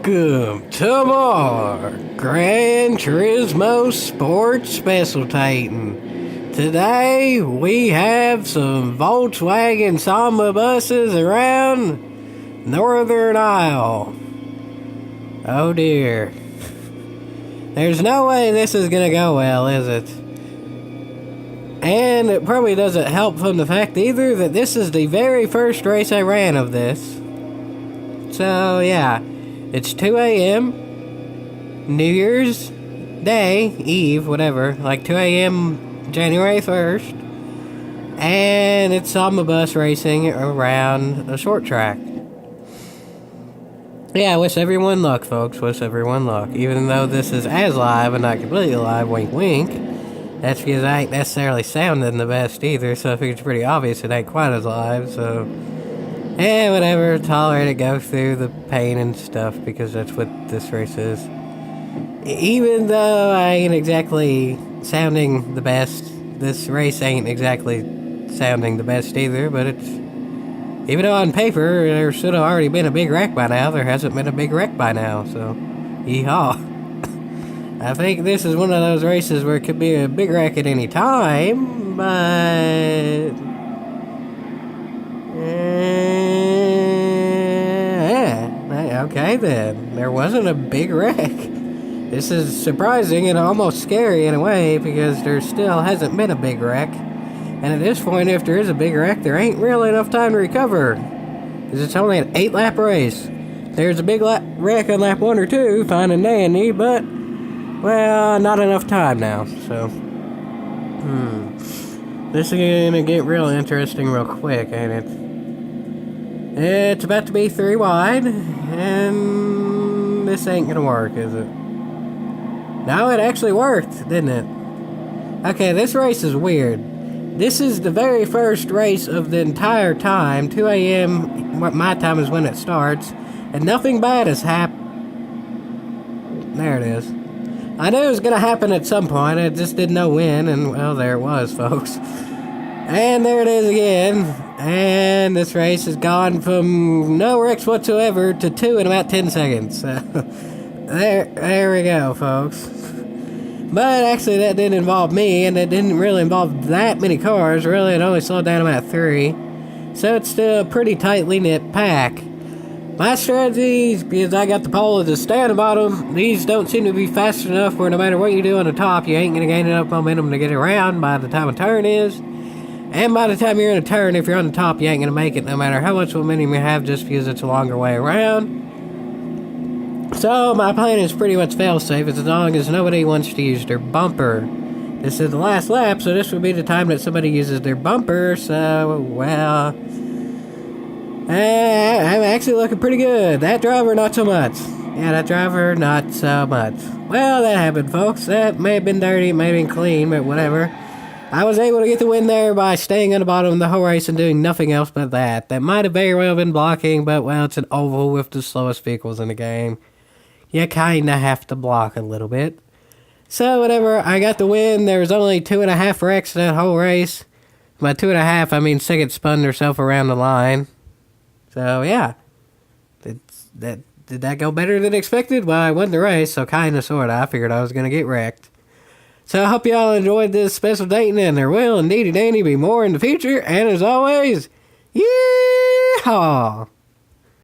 Welcome to more Gran Turismo Sports Specialtatin. Today we have some Volkswagen Samba buses around Northern Isle. Oh dear. There's no way this is gonna go well, is it? And it probably doesn't help from the fact either that this is the very first race I ran of this. So yeah, it's 2 a.m. New Year's Day, Eve, whatever, like 2 a.m. January 1st. And it's Samba bus racing around a short track. Yeah, wish everyone luck, folks. Wish everyone luck. Even though this is as live and not completely live, wink wink. That's because I ain't necessarily sounding the best either, so I think it's pretty obvious it ain't quite as live, so... whatever, tolerate it, go through the pain and stuff, because that's what this race is. Even though I ain't exactly sounding the best, this race ain't exactly sounding the best either, but it's... Even though on paper there should have already been a big wreck by now, there hasn't been a big wreck by now, so... Yeehaw. I think this is one of those races where it could be a big wreck at any time, but... okay then. There wasn't a big wreck. This is surprising and almost scary in a way, because there still hasn't been a big wreck. And at this point, if there is a big wreck, there ain't really enough time to recover. Because it's only an 8-lap race. There's a big wreck on lap 1 or 2, fine and dandy, but... well, not enough time now, so... This is gonna get real interesting real quick, ain't it? It's about to be 3 wide, and this ain't gonna work, is it? No, it actually worked, didn't it? Okay, this race is weird. This is the very first race of the entire time. 2 a.m. my time is when it starts, and nothing bad has happened. There it is. I knew it was gonna happen at some point, I just didn't know when, and well, there it was, folks. And there it is again, and this race has gone from no wrecks whatsoever to 2 in about 10 seconds. There we go, folks. But actually that didn't involve me, and it didn't really involve that many cars, really. It only slowed down about 3. So it's still a pretty tightly knit pack. My strategy, because I got the pole to stay on the bottom, these don't seem to be fast enough where no matter what you do on the top, you ain't going to gain enough momentum to get around by the time a turn is. And by the time you're in a turn, if you're on the top, you ain't going to make it no matter how much momentum you have, just because it's a longer way around. So my plan is pretty much fail-safe as long as nobody wants to use their bumper. This is the last lap, so this would be the time that somebody uses their bumper, so, well... I'm actually looking pretty good. That driver, not so much. Yeah, that driver, not so much. Well, that happened, folks. That may have been dirty, it may have been clean, but whatever. I was able to get the win there by staying on the bottom of the whole race and doing nothing else but that. That might have very well been blocking, but, well, it's an oval with the slowest vehicles in the game. You kinda have to block a little bit. So, whatever, I got the win. There was only 2.5 wrecks that whole race. By 2.5, I mean Siggett spun herself around the line. So, yeah. Did that go better than expected? Well, I won the race, so kinda, sorta. I figured I was gonna get wrecked. So, I hope y'all enjoyed this special dating, and there will indeed be more in the future. And as always, yeehaw!